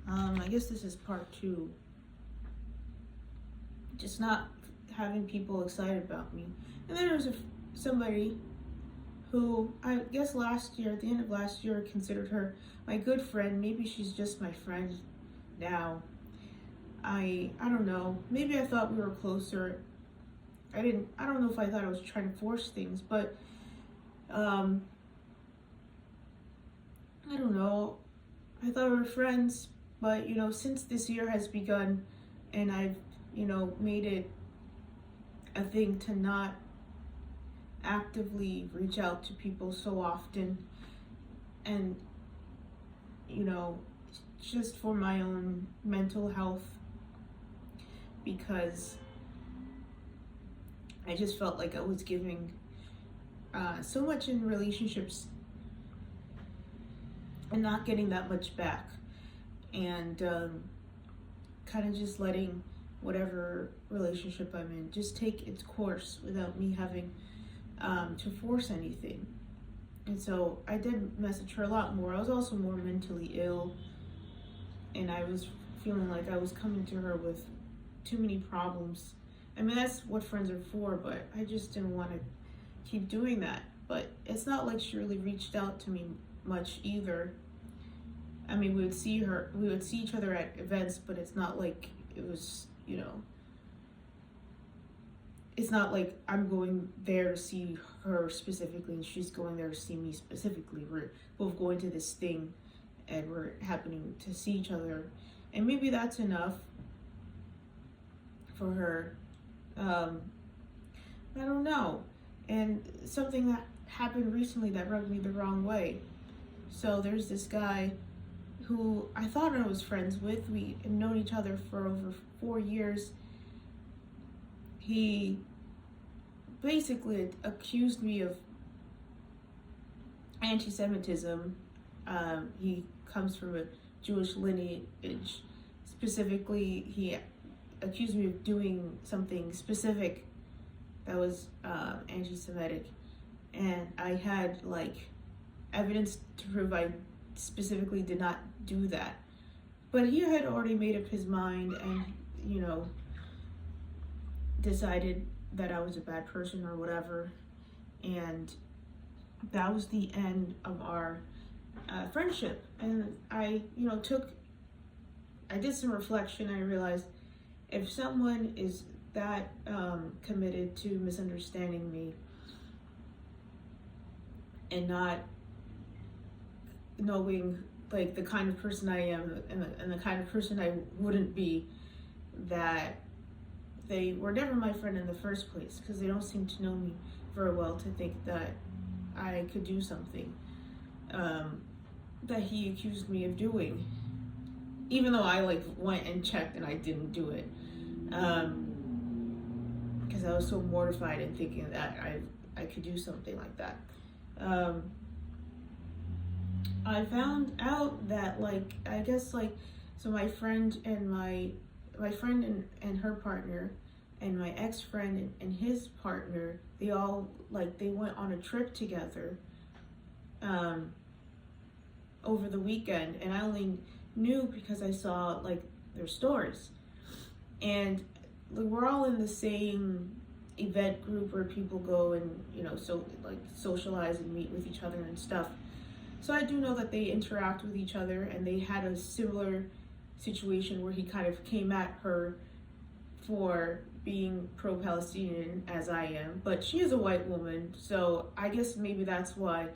I guess this is part two. Just not having people excited about me. And then there's somebody who I guess last year, at the end of last year, I considered her my good friend. Maybe she's just my friend now. I don't know. Maybe I thought we were closer. I don't know if I thought I was trying to force things, but um I don't know. I thought we were friends, but since this year has begun and I've, made it a thing to not actively reach out to people so often, and you know just for my own mental health, because I just felt like I was giving so much in relationships and not getting that much back, and kind of just letting whatever relationship I'm in just take its course without me having to force anything. And so I did message her a lot more. I was also more mentally ill, and I was feeling like I was coming to her with too many problems. I mean, that's what friends are for, but I just didn't want to keep doing that. But it's not like she really reached out to me much either. I mean, we would see each other at events, but it's not like it was, it's not like I'm going there to see her specifically and she's going there to see me specifically. We're both going to this thing and we're happening to see each other. And maybe that's enough for her. I don't know. And something that happened recently that rubbed me the wrong way. So there's this guy who I thought I was friends with. We had known each other for over 4 years. He basically accused me of anti-Semitism. He comes from a Jewish lineage. Specifically, he accused me of doing something specific that was anti-Semitic, and I had evidence to prove I specifically did not do that. But he had already made up his mind and, decided that I was a bad person or whatever. And that was the end of our friendship. And I did some reflection. And I realized if someone is that committed to misunderstanding me and not knowing the kind of person I am and the kind of person I wouldn't be, that they were never my friend in the first place, because they don't seem to know me very well to think that I could do something that he accused me of doing, even though I went and checked and I didn't do it, because I was so mortified in thinking that I could do something like that. I found out that so my friend and my friend and her partner and my ex-friend and his partner, they all they went on a trip together over the weekend, and I only knew because I saw their stories. And we're all in the same event group where people go and socialize and meet with each other and stuff. So I do know that they interact with each other, and they had a similar situation where he kind of came at her for being pro-Palestinian as I am, but she is a white woman, so I guess maybe that's why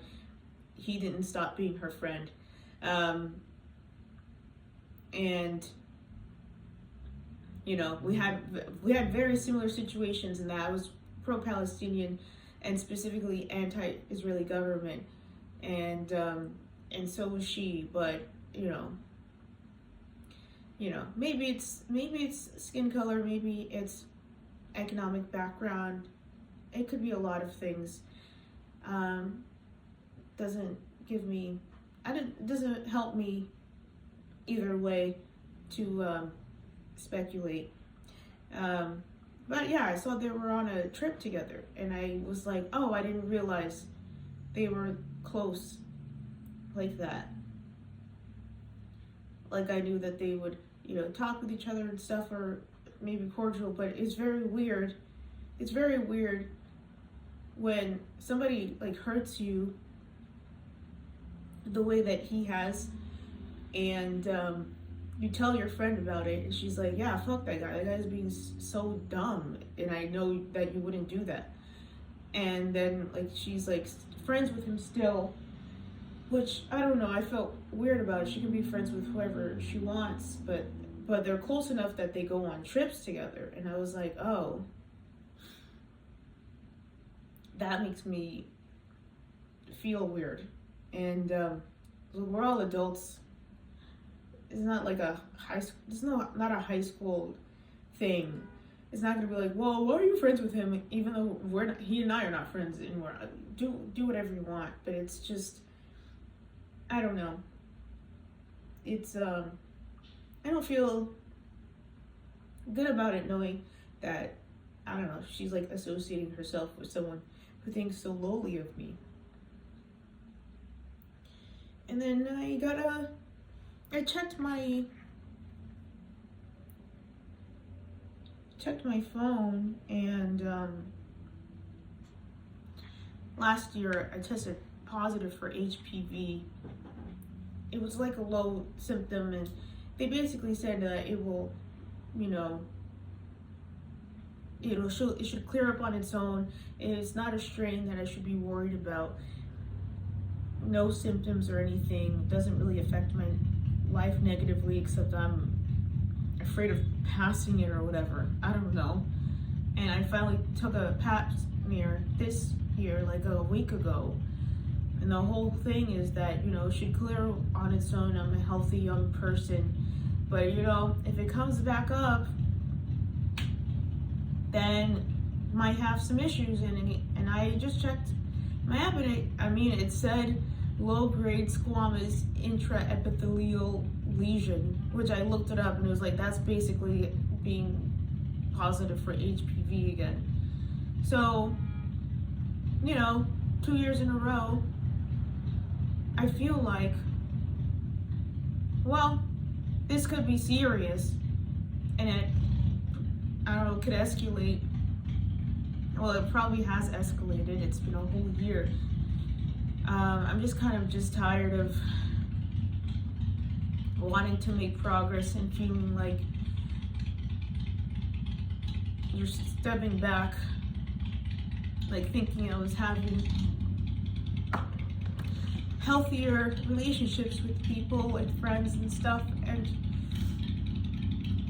he didn't stop being her friend. And we had very similar situations in that I was pro-Palestinian and specifically anti-Israeli government, and so was she. But maybe it's skin color, maybe it's economic background. It could be a lot of things. Doesn't help me either way to speculate. But yeah, I saw they were on a trip together, and I was like, oh, I didn't realize they were close like that. Like I knew that they would, talk with each other and stuff, or maybe cordial, but it's very weird. It's very weird when somebody like hurts you the way that he has, and you tell your friend about it, and she's like, yeah, fuck that guy. That guy's being so dumb, and I know that you wouldn't do that. And then like she's like friends with him still, which I don't know. I felt weird about it. She can be friends with whoever she wants, but they're close enough that they go on trips together. And I was like, oh, that makes me feel weird. And we're all adults. It's not like a high school. It's not a high school thing. It's not gonna be like, well, why are you friends with him? Even though he and I are not friends anymore. Do whatever you want, but it's just, I don't know. It's I don't feel good about it, knowing that, I don't know, she's like associating herself with someone who thinks so lowly of me. And then I checked my phone, and last year I tested positive for HPV. It was like a low symptom, and they basically said that it will, it should clear up on its own. It's not a strain that I should be worried about. No symptoms or anything. Doesn't really affect my life negatively, except I'm afraid of passing it or whatever. I don't know. And I finally took a pap smear this year, like a week ago. And the whole thing is that, it should clear on its own. I'm a healthy young person. But, if it comes back up, then might have some issues. And I just checked my app, and it said low-grade squamous intraepithelial lesion, which I looked it up, and it was like, that's basically being positive for HPV again. So, 2 years in a row, I feel like, well, this could be serious, and it, I don't know, could escalate. Well, it probably has escalated. It's been a whole year. I'm just kind of tired of wanting to make progress and feeling like you're stepping back, like thinking I was having healthier relationships with people, with friends and stuff, and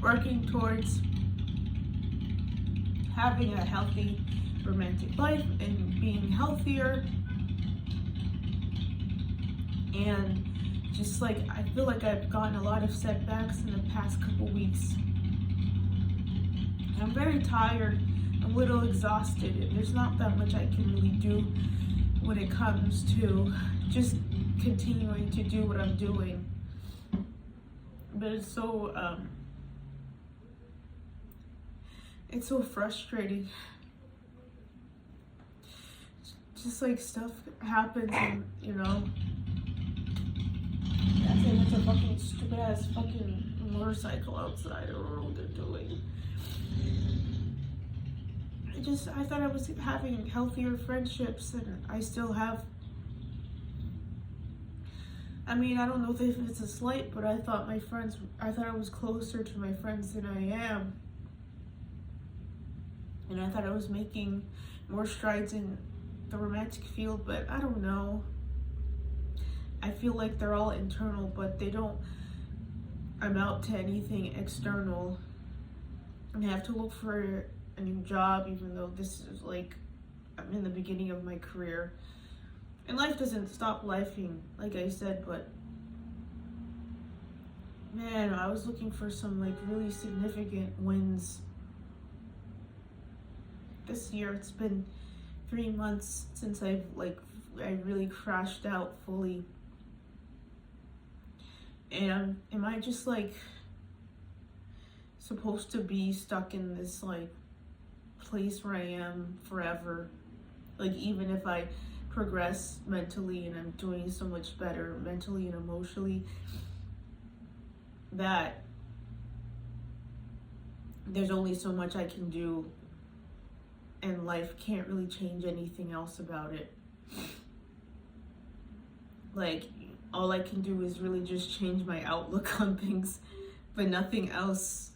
working towards having a healthy romantic life and being healthier. And just like, I feel like I've gotten a lot of setbacks in the past couple weeks. I'm very tired, a little exhausted, and there's not that much I can really do when it comes to just continuing to do what I'm doing. But it's so frustrating. Just like stuff happens, and it's a fucking stupid ass fucking motorcycle outside. I don't know what they're doing. I thought I was having healthier friendships, and I still have. I don't know if it's a slight, but I thought I was closer to my friends than I am. And I thought I was making more strides in the romantic field, but I don't know. I feel like they're all internal, but they don't amount to anything external. And I have to look for a new job, even though this is like, I'm in the beginning of my career. And life doesn't stop lifing, like I said, but man, I was looking for some like really significant wins. This year, it's been 3 months since I really crashed out fully. And am I just like supposed to be stuck in this like place where I am forever? Like, even if I progress mentally and I'm doing so much better mentally and emotionally, that there's only so much I can do, and life can't really change anything else about it. Like, all I can do is really just change my outlook on things, but nothing else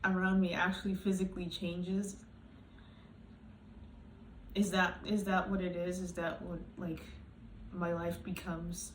around me actually physically changes. Is that what it is? Is that what, like, my life becomes